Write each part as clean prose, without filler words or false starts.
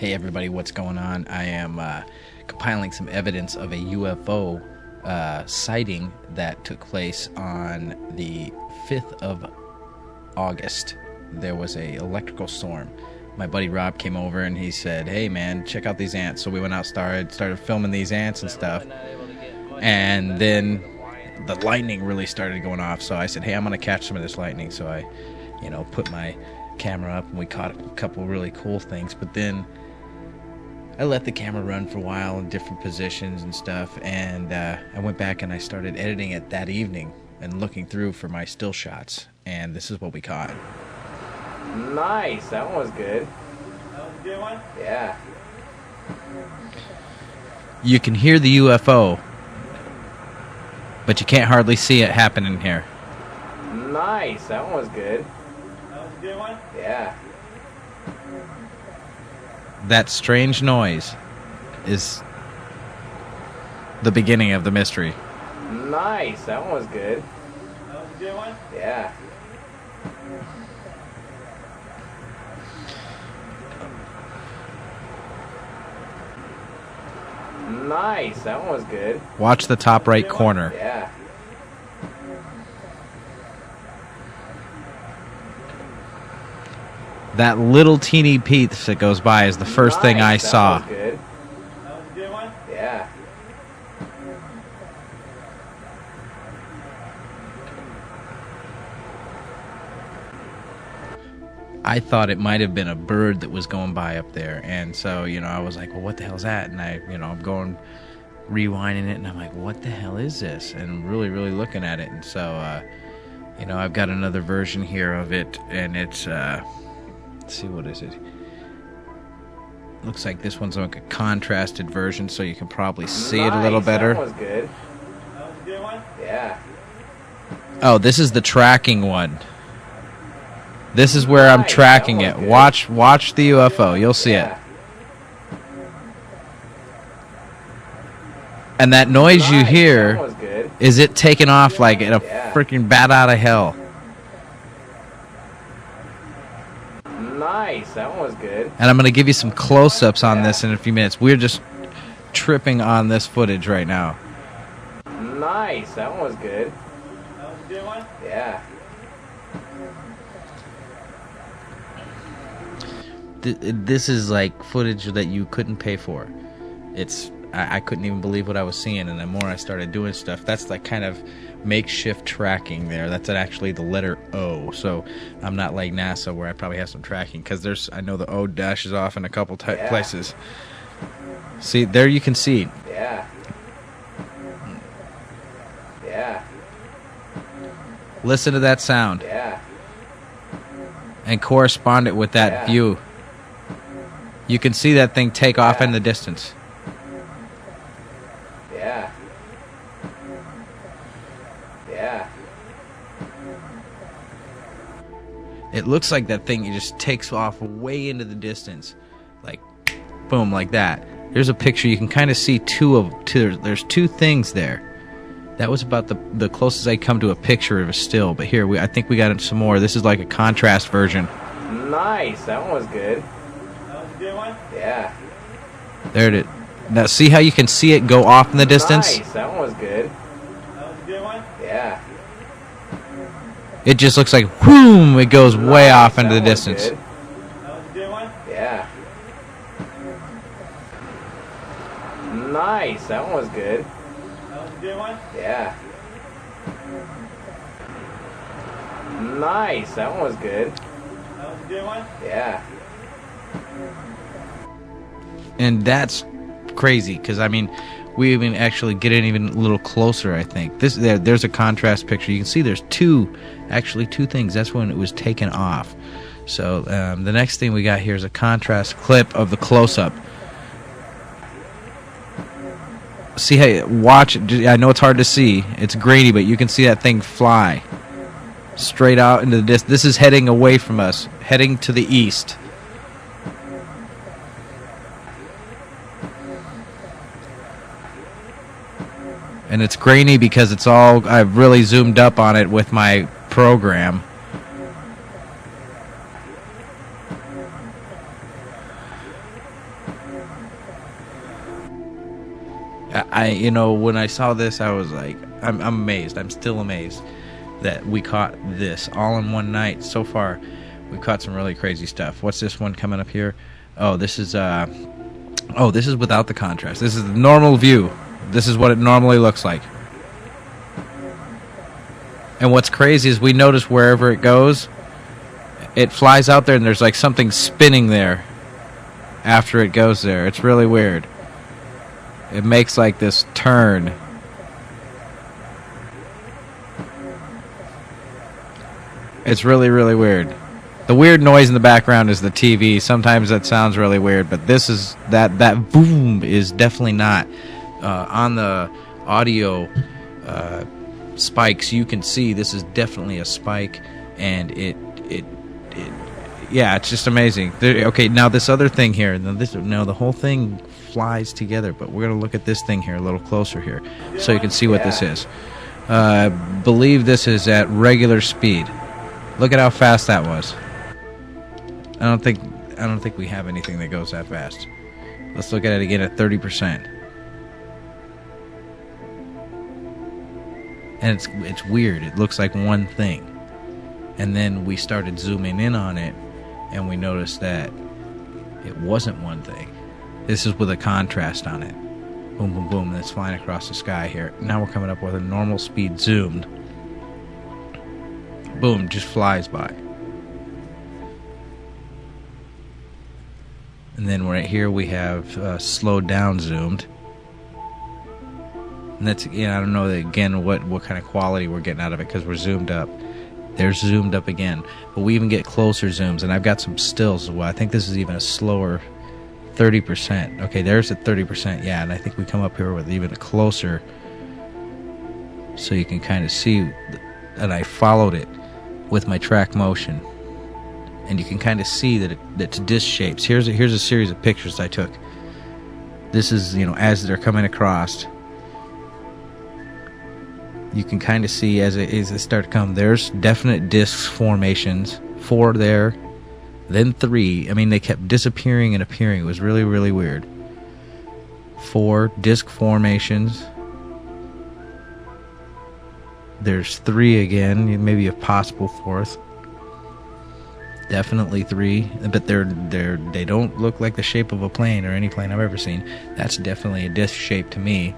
Hey everybody, what's going on? I am compiling some evidence of a UFO sighting that took place on the 5th of August. There was a electrical storm. My buddy Rob came over and he said, hey man, check out these ants. So we went out, started filming these ants and stuff. And then the lightning really started going off. So I said, hey, I'm going to catch some of this lightning. So I, put my camera up and we caught a couple really cool things. But then I let the camera run for a while in different positions and stuff, and I went back and I started editing it that evening and looking through for my still shots, and this is what we caught. Nice, that one was good. That was a good one? Yeah. You can hear the UFO, but you can't hardly see it happening here. Nice, that one was good. That was a good one? Yeah. That strange noise is the beginning of the mystery. Nice, that one was good. That was a good one? Yeah. Nice, that one was good. Watch the top right corner. Yeah. That little teeny piece that goes by is the first thing I saw. That was good. That was a good one? Yeah. I thought it might have been a bird that was going by up there, and so I was like, well, what the hell's that? And I'm going rewinding it, and I'm like, what the hell is this? And I'm really looking at it, and so I've got another version here of it, and it's let's see, what is it? Looks like this one's like a contrasted version, so you can probably see it a little better. That was good. That was a good one? Yeah. Oh, this is the tracking one. This is where I'm tracking it. Watch the UFO. You'll see it. And that noise you hear is it taking off like in a freaking bat out of hell. Nice, that one was good. And I'm going to give you some close-ups on this in a few minutes. We're just tripping on this footage right now. Nice, that one was good. That was a good one? Yeah. This is like footage that you couldn't pay for. I couldn't even believe what I was seeing, and the more I started doing stuff, that's like kind of makeshift tracking there. That's actually the letter O. So I'm not like NASA where I probably have some tracking, because I know the O dashes off in a couple places. See, there you can see. Yeah. Yeah. Listen to that sound. Yeah. And correspond it with that view. You can see that thing take off in the distance. Yeah. Yeah. It looks like that thing just takes off way into the distance. Like, boom, like that. There's a picture. You can kind of see there's two things there. That was about the closest I come to a picture of a still. But here, I think we got some more. This is like a contrast version. Nice, that one was good. That was a good one? Yeah. There it is. Now, see how you can see it go off in the distance? Nice, that one was good. That was a good one? Yeah. It just looks like, whoom, it goes way off into the distance. Good. That was a good one? Yeah. Nice, that one was good. That was a good one? Yeah. Nice, that one was good. That was a good one? Yeah. And that's crazy, because we even actually get it even a little closer. I think there's a contrast picture. You can see there's two things. That's when it was taken off. So the next thing we got here is a contrast clip of the close-up. See how watch it. I know it's hard to see. It's grainy, but you can see that thing fly straight out into the distance. This is heading away from us, heading to the east. And it's grainy because I've really zoomed up on it with my program. When I saw this, I was like, I'm amazed. I'm still amazed that we caught this all in one night. So far, we've caught some really crazy stuff. What's this one coming up here? Oh, this is without the contrast. This is the normal view. This is what it normally looks like. And what's crazy is we notice wherever it goes, it flies out there and there's like something spinning there after it goes there. It's really weird. It makes like this turn. It's really, really weird. The weird noise in the background is the TV. Sometimes that sounds really weird, but this is that boom is definitely not on the audio spikes. You can see this is definitely a spike, and it's just amazing. Okay, now this other thing here. Now the whole thing flies together, but we're gonna look at this thing here a little closer here, so you can see what this is. I believe this is at regular speed. Look at how fast that was. I don't think we have anything that goes that fast. Let's look at it again at 30%. And it's weird. It looks like one thing. And then we started zooming in on it, and we noticed that it wasn't one thing. This is with a contrast on it. Boom, boom, boom, and it's flying across the sky here. Now we're coming up with a normal speed zoomed. Boom, just flies by. And then right here we have slowed down zoomed. And that's, I don't know again what kind of quality we're getting out of it because we're zoomed up. There's zoomed up again. But we even get closer zooms, and I've got some stills as well. I think this is even a slower 30%. Okay, there's at 30%, yeah, and I think we come up here with even a closer so you can kind of see, and I followed it with my track motion. And you can kind of see that it's disc shapes. Here's a series of pictures I took. This is, as they're coming across. You can kind of see as they start to come. There's definite disc formations. 4 there, then 3. I mean, they kept disappearing and appearing. It was really, really weird. 4 disc formations. There's 3 again, maybe a possible 4th. Definitely 3, but they don't look like the shape of a plane or any plane I've ever seen. That's definitely a disc shape to me.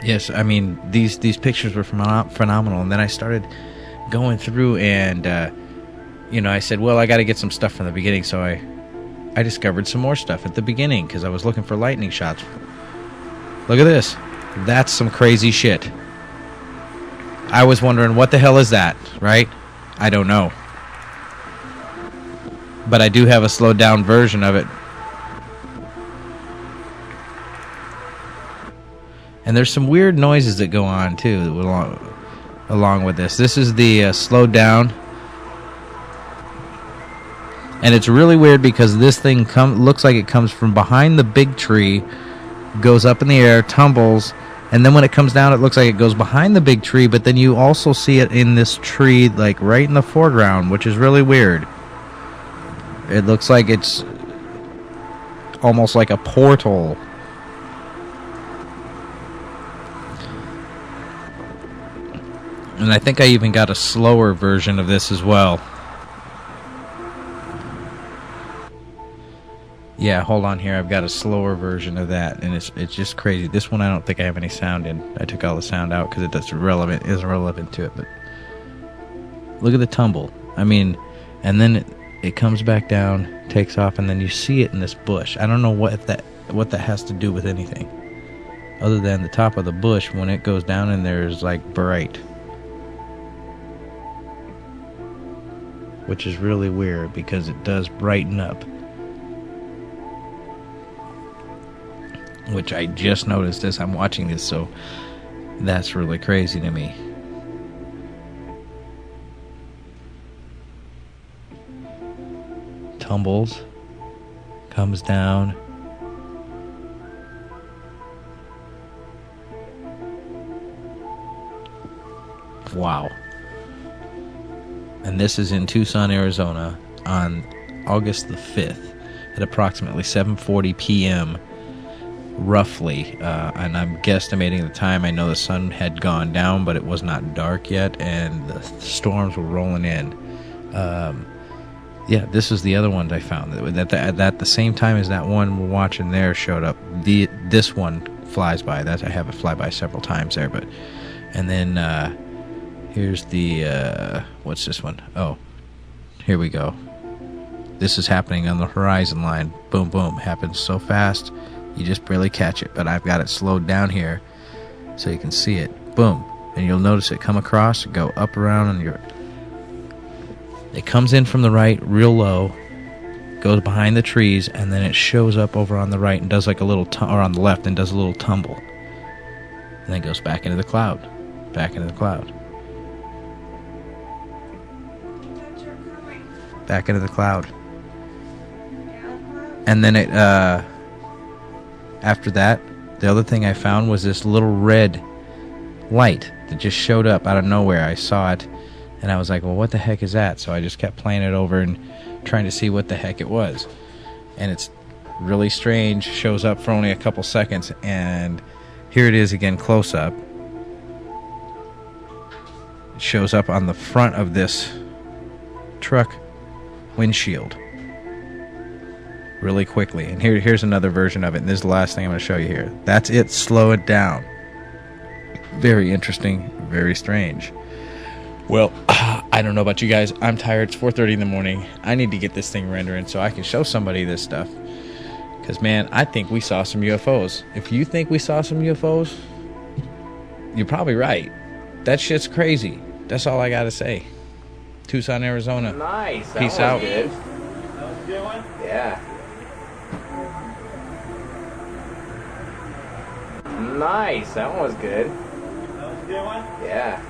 Yes, I mean these pictures were phenomenal, and then I started going through, and I said, well, I got to get some stuff from the beginning, so I discovered some more stuff at the beginning because I was looking for lightning shots. Look at this. That's some crazy shit. I was wondering, what the hell is that, right? I don't know. But I do have a slowed down version of it. And there's some weird noises that go on, too, along with this. This is the slowed down. And it's really weird because this thing looks like it comes from behind the big tree, goes up in the air, tumbles, and then when it comes down, it looks like it goes behind the big tree, but then you also see it in this tree, like right in the foreground, which is really weird. It looks like it's almost like a portal. And I think I even got a slower version of this as well. Yeah, hold on here. I've got a slower version of that, and it's just crazy. This one I don't think I have any sound in. I took all the sound out because isn't relevant to it. But look at the tumble. I mean, and then it comes back down, takes off, and then you see it in this bush. I don't know what that has to do with anything, other than the top of the bush when it goes down in there is like bright, which is really weird because it does brighten up. Which I just noticed as I'm watching this, so that's really crazy to me. Tumbles, comes down. Wow. And this is in Tucson, Arizona on August the 5th. at approximately 7:40 p.m. roughly, and I'm guesstimating the time. I know the sun had gone down, but it was not dark yet, and the storms were rolling in. Yeah, this is the other ones I found. At the same time as that one we're watching there showed up, this one flies by. I have it fly by several times there, but and then here's the what's this one? Oh, here we go. This is happening on the horizon line. Boom, boom. Happens so fast, you just barely catch it. But I've got it slowed down here so you can see it. Boom. And you'll notice it come across, go up around, and it comes in from the right real low, goes behind the trees, and then it shows up over on the right and does like a little, or on the left and does a little tumble. And then goes back into the cloud. Back into the cloud. Back into the cloud. And then it, after that, the other thing I found was this little red light that just showed up out of nowhere. I saw it, and I was like, well, what the heck is that? So I just kept playing it over and trying to see what the heck it was. And it's really strange, shows up for only a couple seconds, and here it is again close up. It shows up on the front of this truck windshield really quickly. And here's another version of it, and this is the last thing I'm going to show you here. That's it. Slow it down. Very interesting, very strange. Well, I don't know about you guys. I'm tired. It's 4:30 in the morning. I need to get this thing rendering so I can show somebody this stuff. Because, man, I think we saw some UFOs. If you think we saw some UFOs, you're probably right. That shit's crazy. That's all I got to say. Tucson, Arizona. Nice. That Peace one out. was good. That was a good one? Yeah. Nice. That one was good. That was a good one? Yeah.